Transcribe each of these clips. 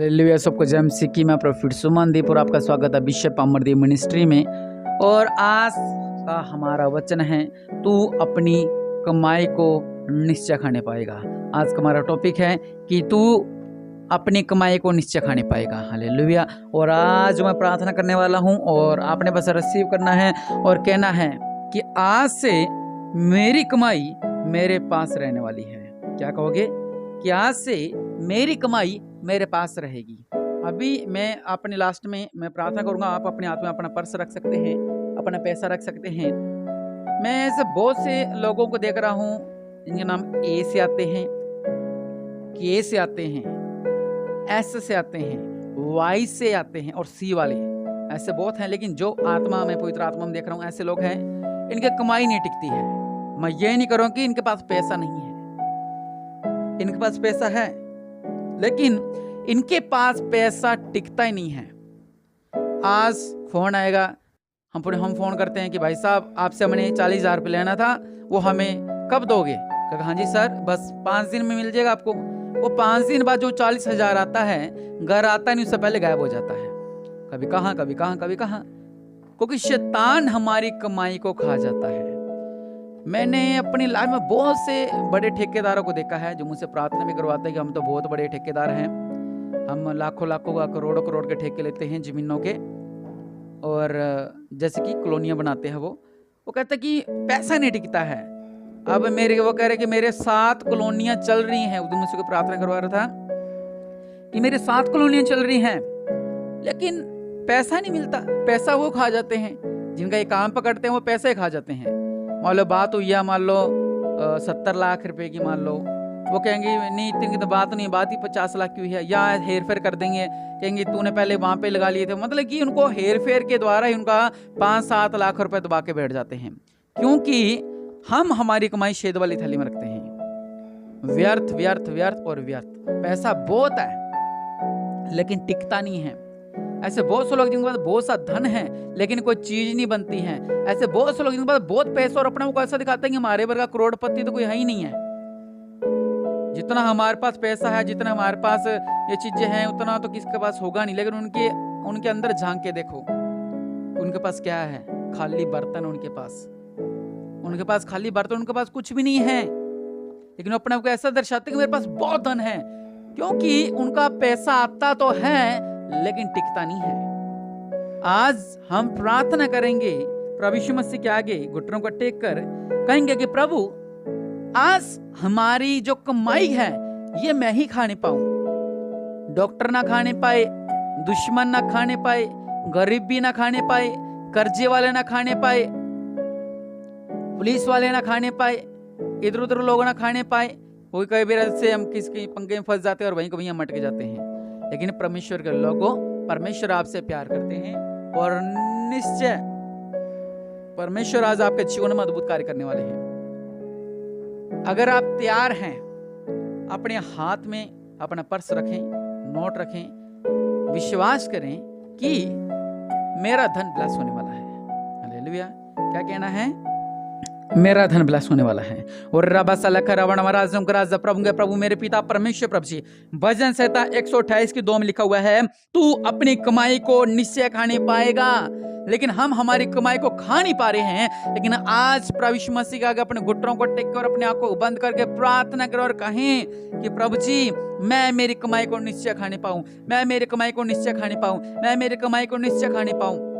Hallelujah. सबको जय मसीह की। मैं प्रॉफिट सुमनदीप और आपका स्वागत है बिशप अमरदीप मिनिस्ट्री में। और आज का हमारा वचन है, तू अपनी कमाई को निश्चय खाने पाएगा। आज का हमारा टॉपिक है कि तू अपनी कमाई को निश्चय खाने पाएगा। हालेलुया। और आज मैं प्रार्थना करने वाला हूं और आपने बस रिसीव करना है और कहना है कि आज से मेरी कमाई मेरे पास रहने वाली है। क्या कहोगे? कि आज से मेरी कमाई मेरे पास रहेगी। अभी मैं अपने लास्ट में मैं प्रार्थना करूंगा। आप अपने हाथ में अपना पर्स रख सकते हैं, अपना पैसा रख सकते हैं। मैं ऐसे बहुत से लोगों को देख रहा हूं जिनके नाम ए से आते हैं, के से आते हैं, एस से आते हैं, वाई से आते हैं और सी वाले ऐसे बहुत हैं। लेकिन जो आत्मा में, पवित्र आत्मा में देख रहा हूं, ऐसे लोग हैं इनकी कमाई नहीं टिकती है। मैं ये नहीं करूँ कि इनके पास पैसा नहीं है, इनके पास पैसा है लेकिन इनके पास पैसा टिकता ही नहीं है। आज फोन आएगा, हम फोन करते हैं कि भाई साहब आपसे हमने 40,000 रुपये लेना था, वो हमें कब दोगे? कहा हाँ जी सर, बस 5 दिन में मिल जाएगा आपको। वो 5 दिन बाद जो 40,000 आता है, घर आता नहीं, उससे पहले गायब हो जाता है। कभी कहाँ कभी कहाँ कभी कहाँ, क्योंकि शैतान हमारी कमाई को खा जाता है। मैंने अपनी लाइफ में बहुत से बड़े ठेकेदारों को देखा है जो मुझसे प्रार्थना भी करवाते हैं कि हम तो बहुत बड़े ठेकेदार हैं, हम लाखों लाखों का करोड़ों करोड़ के ठेके लेते हैं जमीनों के। और जैसे कि कॉलोनियां बनाते हैं, वो कहते हैं कि पैसा नहीं टिकता है। अब वो कह रहे कि मेरे 7 कॉलोनियां चल रही हैं। उधर मुझसे प्रार्थना करवा रहा था कि मेरे 7 कॉलोनियां चल रही हैं लेकिन पैसा नहीं मिलता। पैसा वो खा जाते हैं, जिनका ये काम पकड़ते हैं वो पैसा ही खा जाते हैं। मान लो बात हुई है, मान लो 70 लाख रुपए की, मान लो वो कहेंगे नहीं इतनी की तो बात नहीं, बात ही 50 लाख की है, या हेर फेर कर देंगे, कहेंगे तूने पहले वहां पे लगा लिए थे। मतलब कि उनको हेर फेर के द्वारा ही उनका 5-7 लाख रुपए दबा के बैठ जाते हैं, क्योंकि हम हमारी कमाई शेद वाली थैली में रखते हैं। व्यर्थ व्यर्थ व्यर्थ और व्यर्थ। पैसा बहुत है लेकिन टिकता नहीं है। ऐसे बहुत से लोग जिनके पास बहुत सा धन है लेकिन कोई चीज नहीं बनती है। ऐसे बहुत से लोग जिनके पास बहुत पैसा और अपने को ऐसा दिखाते हैं कि हमारे वर्ग का करोड़पति तो कोई है ही नहीं है। जितना हमारे पास पैसा है, जितना हमारे पास ये चीजें हैं, उतना तो किसके पास होगा नहीं। लेकिन उनके अंदर झांक के देखो, उनके पास क्या है? खाली बर्तन। उनके पास खाली बर्तन, उनके पास कुछ भी नहीं है। लेकिन अपने को ऐसा दर्शाते हैं कि मेरे पास बहुत धन है, क्योंकि उनका पैसा आता तो है लेकिन टिकता नहीं है। आज हम प्रार्थना करेंगे, प्रभु यीशु मसीह के आगे घुटनों को टेक कर कहेंगे कि प्रभु आज हमारी जो कमाई है ये मैं ही खाने पाऊं। डॉक्टर ना खाने पाए, दुश्मन ना खाने पाए, गरीब भी ना खाने पाए, कर्जे वाले ना खाने पाए, पुलिस वाले ना खाने पाए, इधर उधर लोग ना खाने पाए। कोई कई बार से हम किसके पंगे में फंस जाते हैं और वहीं को वहीं हम अटके जाते हैं। लेकिन परमेश्वर के लोगों, परमेश्वर आपसे प्यार करते हैं और निश्चय परमेश्वर आज आपके जीवन में अद्भुत कार्य करने वाले हैं। अगर आप तैयार हैं, अपने हाथ में अपना पर्स रखें, नोट रखें, विश्वास करें कि मेरा धन ब्लेस होने वाला है। हालेलुया। क्या कहना है? मेरा धन ब्लेस होने वाला है। और प्रभु मेरे पिता परमेश्वर प्रभु जी, भजन संहिता 128 की 2 में लिखा हुआ है, तू अपनी कमाई को निश्चय खाने पाएगा। लेकिन हम हमारी कमाई को खा नहीं पा रहे हैं। लेकिन आज प्रभु यीशु मसीह के आगे अपने घुटनों को टेक कर अपने आंखों को बंद करके प्रार्थना करें और कहें कि प्रभु जी, मैं मेरी कमाई को निश्चय खाने पाऊं, मैं मेरी कमाई को निश्चय खाने पाऊं, मैं मेरी कमाई को निश्चय खाने पाऊं,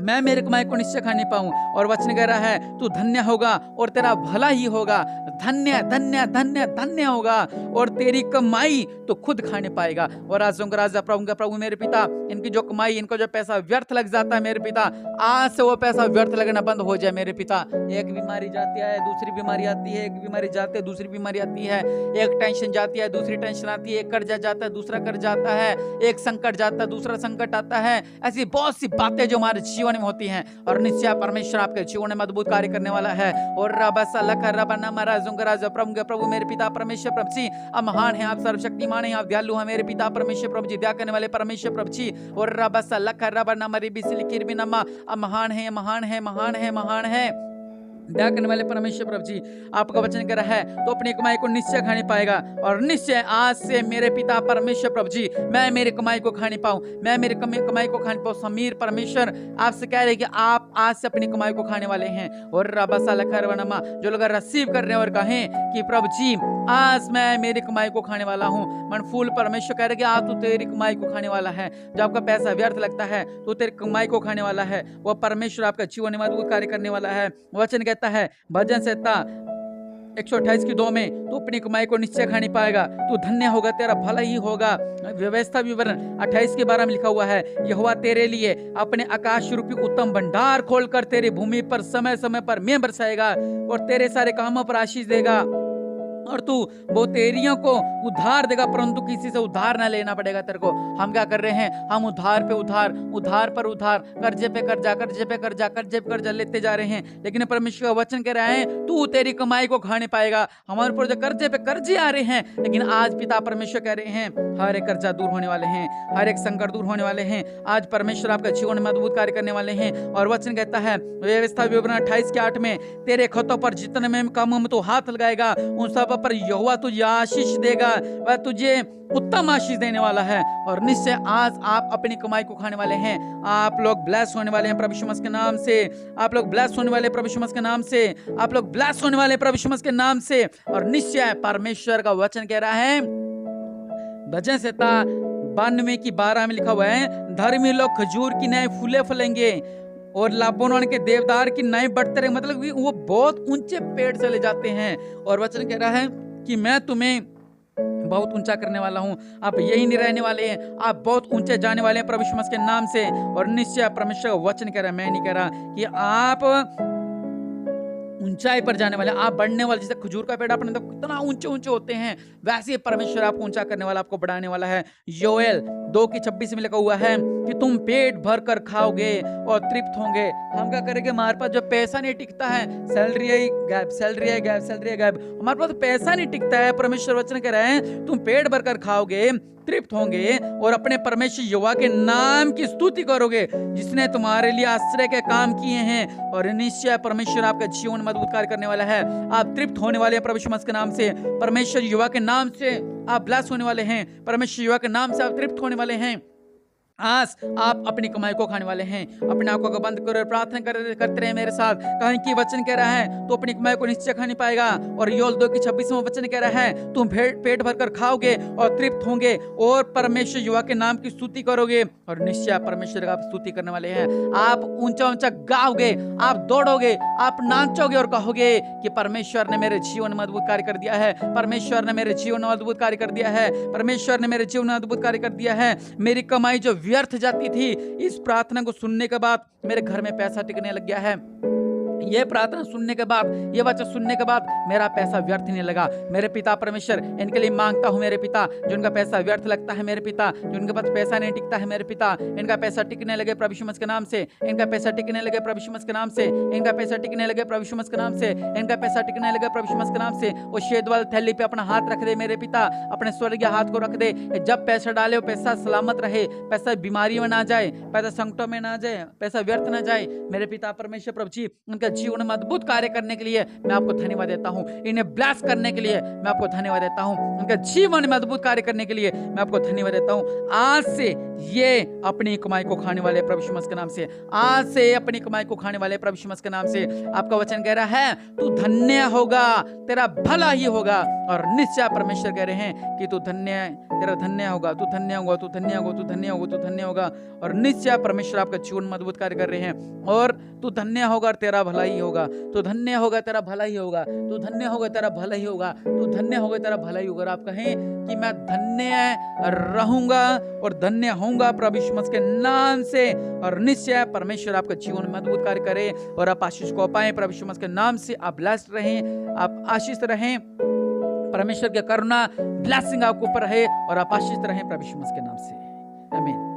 मैं मेरे कमाई को निश्चय खाने पाऊं। और वचन कह रहा है, तू धन्य होगा और तेरा भला ही होगा। धन्य धन्य धन्य धन्य होगा और तेरी कमाई तो खुद खाने पाएगा। और राजा प्रभु मेरे पिता, इनकी जो कमाई, इनको जो पैसा व्यर्थ लग जाता है मेरे पिता, आज से वो पैसा व्यर्थ लगना बंद हो जाए मेरे पिता। एक बीमारी जाती है, दूसरी बीमारी आती है, एक बीमारी जाती है, दूसरी बीमारी आती है, एक टेंशन जाती है, दूसरी टेंशन आती है, एक कर्जा जाता है, दूसरा कर्जा आता है, एक संकट जाता है, दूसरा संकट आता है। ऐसी बहुत सी बातें जो हमारे जीवन में होती हैं और निश्चय परमेश्वर आपके जीवन में अद्भुत कार्य करने वाला है। और प्रभु मेरे पिता परमेश्वर प्रभु जी, आप महान हैं, आप सर्वशक्तिमान हैं, आप दयालु हैं मेरे पिता परमेश्वर प्रभु जी, दया करने वाले परमेश्वर प्रभु जी। और महान है, महान है, महान है, महान है। दया करने वाले परमेश्वर प्रभु जी, आपका वचन कह रहा है तो अपनी कमाई को निश्चय खाने पाएगा। और निश्चय आज से मेरे पिता परमेश्वर प्रभु जी, मैं मेरी कमाई को खाने पाऊं, मैं मेरी कमाई को खाने पाऊं। समीर परमेश्वर आपसे कह रहे कि आप आज से अपनी कमाई को खाने वाले हैं। और रबसा लखरवनमा, जो लोग रिसीव कर रहे हैं और कहें कि प्रभु जी आज मैं मेरी कमाई को खाने वाला हूँ। मनफूल परमेश्वर कह रहे कि आज तू तेरी कमाई को खाने वाला है। जब आपका पैसा व्यर्थ लगता है तो तेरी कमाई को खाने वाला है। वो परमेश्वर आपका जीवन में अद्भुत कार्य करने वाला है। वचन कहता है भजन संहिता 128:2 में, तू अपनी कमाई को निश्चय खाने पाएगा, तू धन्य होगा, तेरा भला ही होगा। व्यवस्था विवरण 28:12 में लिखा हुआ है, यहोवा तेरे लिए अपने आकाश रूपी उत्तम भंडार खोलकर तेरी भूमि पर समय समय पर मेंह बरसाएगा और तेरे सारे कामों पर आशीष देगा। और तू बहुतेरियों को उधार देगा, परंतु किसी से उधार ना लेना पड़ेगा तेरे को। हम क्या कर रहे हैं? हम उधार पे उधार, उधार पर उधार, कर्जे पे कर्जा, कर्जे पे कर्जा, कर्जे पे कर्जा लेते जा रहे हैं। लेकिन परमेश्वर का वचन कह रहा है तू तेरी कमाई को खाने पाएगा। हमारे ऊपर जो कर्जे पे कर्जे आ रहे हैं, लेकिन आज पिता परमेश्वर कह रहे हैं हर एक कर्जा दूर होने वाले हैं, हर एक संकट दूर होने वाले हैं। आज परमेश्वर आपका जीवन में अद्भुत कार्य करने वाले हैं। और वचन कहता है व्यवस्था विवरण 28:8 में, तेरे खतों पर जितने में कम तू हाथ लगाएगा उन सब पर यहोवा तुझे आशीष देगा, वह तुझे उत्तम आशीष देने वाला है। और निश्चय आज आप अपनी कमाई को खाने वाले हैं। आप लोग ब्लेस होने वाले हैं प्रभु यीशु मसीह के नाम से। आप लोग ब्लेस होने वाले प्रभु यीशु मसीह के नाम से। आप लोग ब्लेस होने वाले प्रभु यीशु मसीह के नाम से। और निश्चय परमेश्वर का वचन कह रहा है भजन संहिता 92:12 में लिखा हुआ है, धर्मी लोग खजूर की नए फूले फलेंगे और लाबोनोन के देवदार की नए बढ़ते रहे। मतलब वो बहुत ऊंचे पेड़ चले जाते हैं। और वचन कह रहा है कि मैं तुम्हें बहुत ऊंचा करने वाला हूं। आप यही नहीं रहने वाले हैं, आप बहुत ऊंचे जाने वाले हैं प्रभु यीशु मसीह के नाम से। और निश्चय परमेश्वर का वचन कह रहा है, मैं नहीं कह रहा कि आप ऊंचाई पर जाने वाले, आप बढ़ने वाले। जैसे खजूर का पेड़ अपने तो कितना ऊंचे ऊंचे होते हैं, वैसे परमेश्वर आपको ऊंचा करने वाला, आपको बढ़ाने वाला है। योएल 2:26 में लिखा हुआ है कि तुम पेट भर कर खाओगे और तृप्त होंगे। हम क्या करेंगे? हमारे पास जो पैसा नहीं टिकता है, सैलरी है गैप, सैलरी है गैप, सैलरी है गैप, हमारे पास पैसा नहीं टिकता है। परमेश्वर वचन कह रहे हैं तुम पेट भर कर खाओगे, तृप्त होंगे और अपने परमेश्वर यहोवा के नाम की स्तुति करोगे जिसने तुम्हारे लिए आश्चर्य के काम किए हैं। और निश्चय परमेश्वर आपका जीवन में अद्भुत कार्य करने वाला है। आप तृप्त होने वाले हैं प्रभु यीशु मसीह के नाम से। परमेश्वर यहोवा के नाम से आप ब्लेस होने वाले हैं। परमेश्वर यहोवा के नाम से आप तृप्त होने वाले हैं। आज आप अपनी कमाई को खाने वाले हैं। अपने आंखों को बंद करो, प्रार्थना करते रहे मेरे साथ। कहीं की वचन कह रहा है तो अपनी कमाई को निश्चय खाने पाएगा। और योएल 2:26 वचन कह रहा है तुम पेट भरकर खाओगे और तृप्त होंगे और परमेश्वर यहोवा के नाम की स्तुति करोगे। और निश्चय परमेश्वर का स्तुति करने वाले हैं। आप ऊंचा ऊंचा गाओगे, आप दौड़ोगे, आप नाचोगे और कहोगे कि परमेश्वर ने मेरे जीवन में अद्भुत कार्य कर दिया है, परमेश्वर ने मेरे जीवन में अद्भुत कार्य कर दिया है, परमेश्वर ने मेरे जीवन में अद्भुत कार्य कर दिया है। मेरी कमाई जो व्यर्थ जाती थी, इस प्रार्थना को सुनने के बाद मेरे घर में पैसा टिकने लग गया है। ये प्रार्थना सुनने के बाद, ये वचन सुनने के बाद मेरा पैसा व्यर्थ नहीं लगा। मेरे पिता परमेश्वर, इनके लिए मांगता हूँ मेरे पिता, जिनका पैसा व्यर्थ लगता है मेरे पिता, जिनके पास पैसा नहीं टिकता है मेरे पिता, इनका पैसा टिकने लगे प्रभु यीशु मसीह के नाम से। इनका पैसा टिकने लगे प्रभु यीशु मसीह के नाम से। इनका पैसा टिकने लगे प्रभु यीशु मसीह के नाम से। इनका पैसा टिकने लगे प्रभु यीशु मसीह के नाम से। वो शेद वाली थैली पे अपना हाथ रख दे मेरे पिता, अपने स्वर्गीय हाथ को रख दे। जब पैसा डाले वो पैसा सलामत रहे, पैसा बीमारी में ना जाए, पैसा संकटों में ना जाए, पैसा व्यर्थ ना जाए। मेरे पिता परमेश्वर प्रभु जी, उनका जीवन में अद्भुत कार्य करने के लिए मैं आपको धन्यवाद देता हूं। इन्हें ब्लेस करने के लिए मैं आपको धन्यवाद देता हूं। उनका जीवन में अद्भुत कार्य करने के लिए मैं आपको धन्यवाद देता हूं। आज से ये अपनी कमाई को खाने वाले प्रभु यीशु मसीह के नाम से, आज से अपनी कमाई को खाने वाले प्रभु यीशु मसीह के नाम से। आपका वचन कह रहा है तू धन्य होगा, तेरा भला ही होगा। और निश्चय परमेश्वर कह रहे हैं कि तू धन्य, तेरा धन्य होगा, तू धन्य होगा, तू धन्य होगा, तू धन्य होगा, तू धन्य होगा। और निश्चय परमेश्वर आपका जीवन में अद्भुत कार्य कर रहे हैं। और तू धन्य होगा और तेरा भला ही होगा, तू धन्य होगा, तेरा भला ही होगा, तू धन्य होगा, तेरा भला ही होगा, तू धन्य होगा, तेरा भला ही होगा। आप कहें कि मैं धन्य रहूंगा और धन्य होऊंगा प्रभु यीशु मसीह के नाम से। और निश्चय परमेश्वर आपका जीवन में अद्भुत कार्य करे और आप आशीष को पाएं प्रभु यीशु मसीह के नाम से। आप ब्लेस्ड रहें, आप आशीष रहें, परमेश्वर की करुणा ब्लेसिंग आपके ऊपर रहे और आप आशीष रहें प्रभु यीशु मसीह के नाम से। आमीन।